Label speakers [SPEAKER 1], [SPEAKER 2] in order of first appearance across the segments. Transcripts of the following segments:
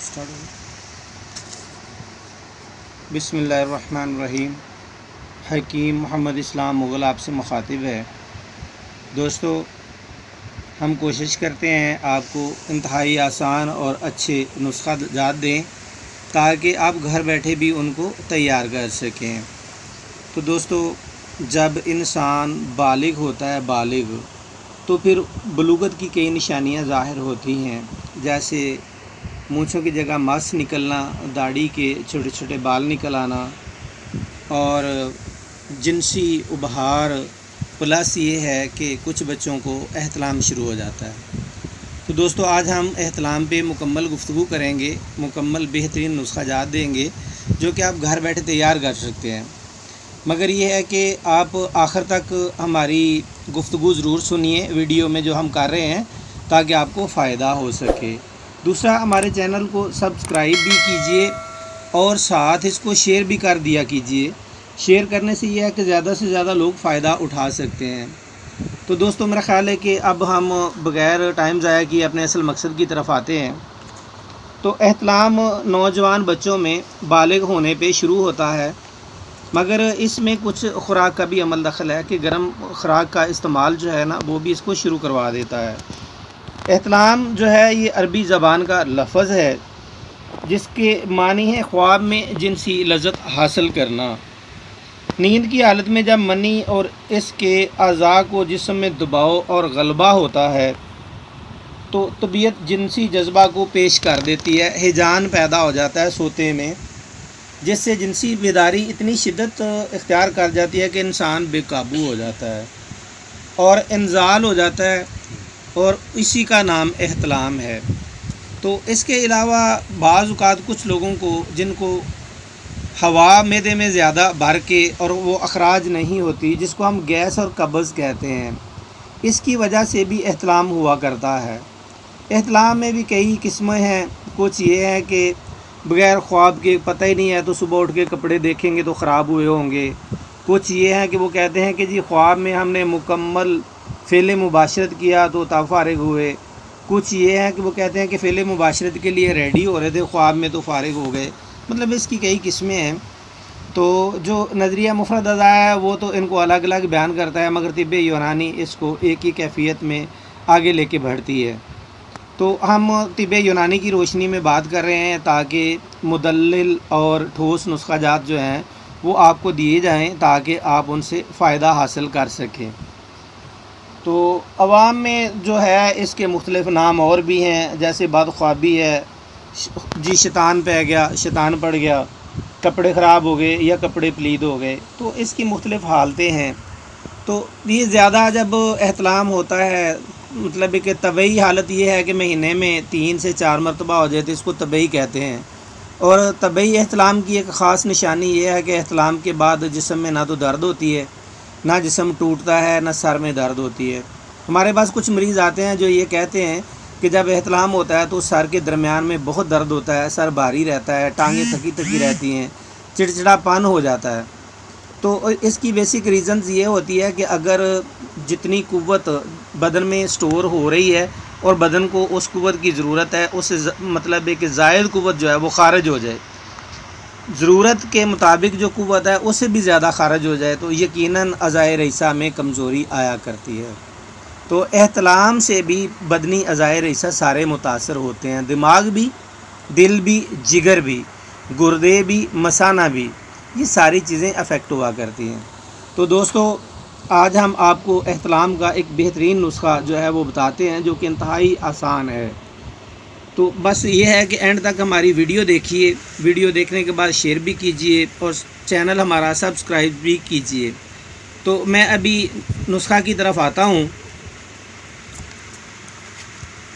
[SPEAKER 1] Start हो। बिस्मिल्लाहिर्रहमानिर्रहीम। हकीम मोहम्मद इस्लाम मुग़ल आपसे मुखातिब है। दोस्तों, हम कोशिश करते हैं आपको इंतहाई आसान और अच्छे नुस्खा जात दें ताकि आप घर बैठे भी उनको तैयार कर सकें। तो दोस्तों, जब इंसान बालिग होता है तो फिर बलूगत की कई निशानियां ज़ाहिर होती हैं, जैसे मूँछों की जगह मस निकलना, दाढ़ी के छोटे छोटे बाल निकल आना और जिनसी उभार, प्लस ये है कि कुछ बच्चों को एहतलाम शुरू हो जाता है। तो दोस्तों, आज हम एहतलाम पे मुकम्मल गुफ्तगू करेंगे, मुकम्मल बेहतरीन नुस्खा जात देंगे जो कि आप घर बैठे तैयार कर सकते हैं। मगर ये है कि आप आखिर तक हमारी गुफ्तगू ज़रूर सुनिए वीडियो में जो हम कर रहे हैं, ताकि आपको फ़ायदा हो सके। दूसरा, हमारे चैनल को सब्सक्राइब भी कीजिए और साथ इसको शेयर भी कर दिया कीजिए। शेयर करने से यह है कि ज़्यादा से ज़्यादा लोग फ़ायदा उठा सकते हैं। तो दोस्तों, मेरा ख़्याल है कि अब हम बग़ैर टाइम ज़ाया किए अपने असल मकसद की तरफ आते हैं। तो एहतलाम नौजवान बच्चों में बालिग होने पे शुरू होता है, मगर इसमें कुछ ख़ुराक का भी अमल दखल है कि गर्म ख़ुराक का इस्तेमाल जो है ना, वो भी इसको शुरू करवा देता है। एहतलाम जो है ये अरबी ज़बान का लफ्ज़ है जिसके मानी है ख्वाब में जिनसी लज़्ज़त हासिल करना। नींद की हालत में जब मनी और इसके अज़ा को जिस्म में दबाव और गलबा होता है तो तबीयत जिनसी जज्बा को पेश कर देती है। हिजान पैदा हो जाता है सोते में, जिससे जिनसी बेदारी इतनी शिद्दत इख्तियार कर जाती है कि इंसान बेकाबू हो जाता है और इंजाल हो जाता है, और इसी का नाम एहतलाम है। तो इसके अलावा बाज़ औक़ात कुछ लोगों को जिनको हवा मैदे में ज़्यादा भर के और वो अखराज नहीं होती, जिसको हम गैस और कब्ज़ कहते हैं, इसकी वजह से भी एहतलाम हुआ करता है। एहतलाम में भी कई किस्में हैं। कुछ ये है कि बग़ैर ख्वाब के पता ही नहीं है तो सुबह उठ के कपड़े देखेंगे तो ख़राब हुए होंगे। कुछ ये है कि वो कहते हैं कि जी ख्वाब में हमने मुकम्मल फ़ेल मुबाशरत किया तो तब फ़ारिग हुए। कुछ ये है कि वो कहते हैं कि फ़ेल मुबाशरत के लिए रेडी हो रहे थे ख्वाब में तो फ़ारिग हो गए। मतलब इसकी कई किस्में हैं। तो जो नज़रिया मुफ़रद अज़ा है वो तो इनको अलग अलग बयान करता है, मगर तिब्बे यूनानी इसको एक ही कैफियत में आगे लेके बढ़ती है। तो हम तिब्बे यूनानी की रोशनी में बात कर रहे हैं ताकि मुदल्लिल और ठोस नुस्खा जात जो हैं वो आपको दिए जाएं ताकि आप उनसे फ़ायदा हासिल कर सकें। तो अवाम में जो है इसके मुख्तलिफ़ नाम और भी हैं, जैसे बदख्वाबी है, जी शैतान पै गया, शैतान पड़ गया, कपड़े ख़राब हो गए या कपड़े पलीद हो गए। तो इसकी मुख्तलिफ़ हालतें हैं। तो ये ज़्यादा जब एहतलाम होता है, मतलब कि तबई हालत ये है कि महीने में 3 से 4 मरतबा हो जाए तो इसको तबई कहते हैं। और तबई एहतलाम की एक ख़ास निशानी ये है कि एहतलाम के बाद जिस्म में ना तो दर्द होती है, ना जिस्म टूटता है, ना सर में दर्द होती है। हमारे पास कुछ मरीज़ आते हैं जो ये कहते हैं कि जब एहतलाम होता है तो सर के दरमियान में बहुत दर्द होता है, सर भारी रहता है, टांगें थकी थकी रहती हैं, चिड़चिड़ापन हो जाता है। तो इसकी बेसिक रीज़न्स ये होती है कि अगर जितनी कुव्वत बदन में स्टोर हो रही है और बदन को उस कुव्वत की ज़रूरत है, उससे मतलब है कि ज़ायद कुव्वत जो है वो ख़ारिज हो जाए, ज़रूरत के मुताबिक जो कुव्वत है उससे भी ज़्यादा ख़ारिज हो जाए, तो यकीनन अज़ाए रईसा में कमज़ोरी आया करती है। तो एहतलाम से भी बदनी अज़ाए रईसा सारे मुतासर होते हैं, दिमाग भी, दिल भी, जिगर भी, गुर्दे भी, मसाना भी, ये सारी चीज़ें अफेक्ट हुआ करती हैं। तो दोस्तों, आज हम आपको एहतलाम का एक बेहतरीन नुस्खा जो है वो बताते हैं, जो कि इंतहाई आसान है। तो बस ये है कि एंड तक हमारी वीडियो देखिए, वीडियो देखने के बाद शेयर भी कीजिए और चैनल हमारा सब्सक्राइब भी कीजिए। तो मैं अभी नुस्खा की तरफ आता हूँ।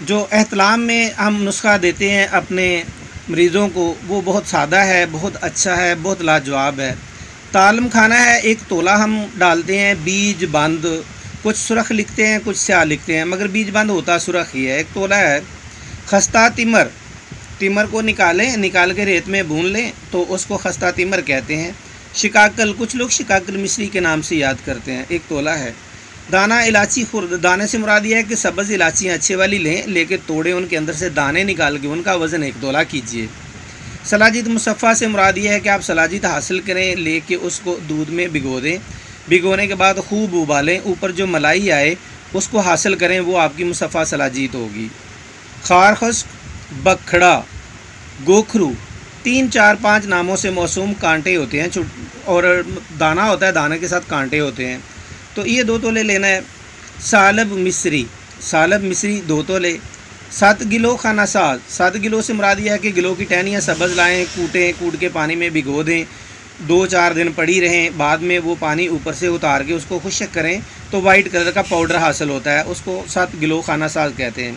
[SPEAKER 1] जो एहतलाम में हम नुस्खा देते हैं अपने मरीज़ों को, वो बहुत सादा है, बहुत अच्छा है, बहुत लाजवाब है। तालम खाना है, 1 तोला हम डालते हैं, बीज बंद, कुछ सुरख लिखते हैं, कुछ स्याह लिखते हैं, मगर बीज बंद होता सुरख ही है। 1 तोला है। खस्ता तिमर, तिमर को निकाल के रेत में भून लें तो उसको खस्ता तिमर कहते हैं। शिकाकल, कुछ लोग शिकाकल मिस्री के नाम से याद करते हैं, 1 तोला है। दाना इलायची खुर्द, दाने से मुराद यह है कि सब्ज़ इलायचियाँ अच्छे वाली लें, लेके तोड़े उनके अंदर से दाने निकाल के उनका वज़न 1 तोला कीजिए। सलाजित मुसफ़ा से मुराद यह है कि आप सलाजित हासिल करें, लेके उसको दूध में भिगो दें। भिगोने के बाद खूब उबालें, ऊपर जो मलाई आए उसको हासिल करें, वो आपकी मुसफ़ा सलाजित होगी। खार खुश्क, बखड़ा, गोखरू 3, 4, 5 नामों से मौसूम कांटे होते हैं और दाना होता है, दाने के साथ कांटे होते हैं। तो ये 2 तोले लेना है। सालब मिस्री, सालब मिस्री 2 तोले। 7 किलो खाना साज, 7 किलो से मुराद यह है कि किलो की टहनियाँ सब्ज़ लाएँ, कूटें, कूट के पानी में भिगो दें, 2-4 दिन पड़ी रहें, बाद में वो पानी ऊपर से उतार के उसको खुश्क करें तो वाइट कलर का पाउडर हासिल होता है, उसको 7 किलो खाना साज कहते हैं।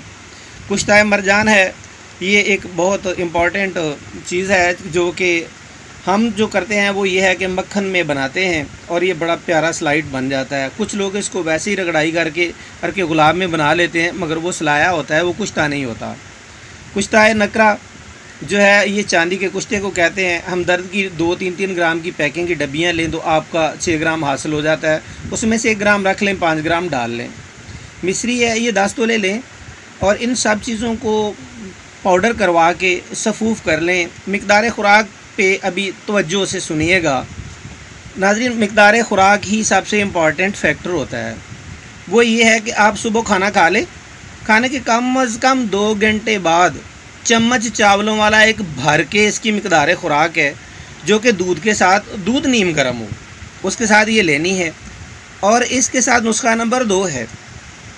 [SPEAKER 1] कुश्ताए मरजान है, ये एक बहुत इम्पॉर्टेंट चीज़ है जो कि हम जो करते हैं वो ये है कि मक्खन में बनाते हैं और ये बड़ा प्यारा स्लाइड बन जाता है। कुछ लोग इसको वैसे ही रगड़ाई करके गुलाब में बना लेते हैं, मगर वो सलाया होता है, वो कुश्ता नहीं होता। कुश्ताए नकरा जो है ये चांदी के कुश्ते को कहते हैं। हमदर्द की 2-3 ग्राम की पैकिंग की डब्बियाँ लें तो आपका 6 ग्राम हासिल हो जाता है, उसमें से 1 ग्राम रख लें, 5 ग्राम डाल लें। मिस्री है ये 10 तोले लें और इन सब चीज़ों को पाउडर करवा के सफ़ूफ़ कर लें। मिक़दार ख़ुराक पे अभी तवज्जो से सुनिएगा नाज़रीन, मिक़दार ख़ुराक ही सबसे इम्पॉर्टेंट फैक्टर होता है। वो ये है कि आप सुबह खाना खा लें, खाने के कम अज़ कम 2 घंटे बाद चम्मच चावलों वाला एक भर के इसकी मिक़दार ख़ुराक है, जो कि दूध के साथ, दूध नीम गर्म हो उसके साथ ये लेनी है। और इसके साथ नुस्खा नंबर 2 है,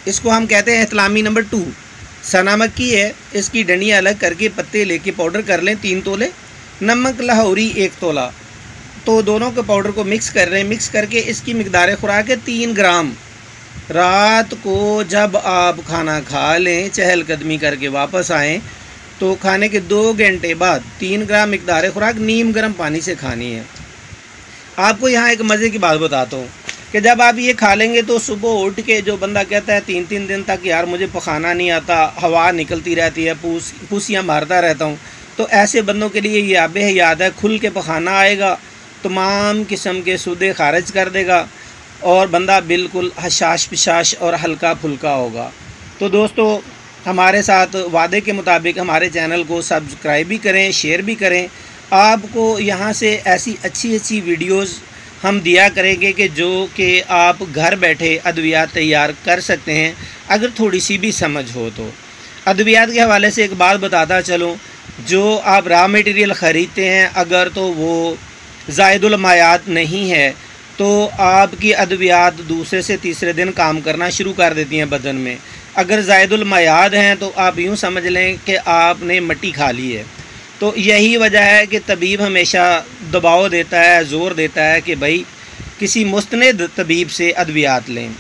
[SPEAKER 1] इसको हम कहते हैं एहतलामी नंबर 2। सना मक्की है, इसकी डंडियाँ अलग करके पत्ते लेके पाउडर कर लें 3 तोले। नमक लाहौरी 1 तोला। तो दोनों के पाउडर को मिक्स कर रहे हैं, मिक्स करके इसकी मिक़दार ख़ुराक है 3 ग्राम। रात को जब आप खाना खा लें, चहलकदमी करके वापस आएँ तो खाने के 2 घंटे बाद 3 ग्राम मिक़दार ख़ुराक नीम गर्म पानी से खानी है। आपको यहाँ एक मज़े की बात बताता हूँ कि जब आप ये खा लेंगे तो सुबह उठ के जो बंदा कहता है 3-3 दिन तक यार मुझे पखाना नहीं आता, हवा निकलती रहती है, पूसियाँ मारता रहता हूँ, तो ऐसे बंदों के लिए ये आबे याद है, खुल के पखाना आएगा, तमाम किस्म के सूदे खारिज कर देगा और बंदा बिल्कुल हशाश पिशाश और हल्का फुल्का होगा। तो दोस्तों, हमारे साथ वादे के मुताबिक हमारे चैनल को सब्सक्राइब भी करें, शेयर भी करें। आपको यहाँ से ऐसी अच्छी वीडियोज़ हम दिया करेंगे कि जो कि आप घर बैठे अद्वियात तैयार कर सकते हैं, अगर थोड़ी सी भी समझ हो तो। अद्वियात के हवाले से एक बात बताता चलूँ, जो आप रॉ मटेरियल ख़रीदते हैं अगर तो वो ज़ायदुल मायात नहीं है तो आपकी अद्वियात दूसरे से तीसरे दिन काम करना शुरू कर देती हैं बदन में। अगर ज़ायदुल मायात हैं तो आप यूँ समझ लें कि आपने मिट्टी खा ली है। तो यही वजह है कि तबीब हमेशा दबाव देता है, ज़ोर देता है कि भाई किसी मुस्तनद तबीब से अद्वियात लें।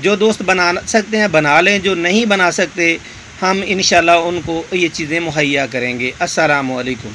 [SPEAKER 1] जो दोस्त बना सकते हैं बना लें, जो नहीं बना सकते हम इंशाल्लाह उनको ये चीज़ें मुहैया करेंगे। अस्सलामु अलैकुम।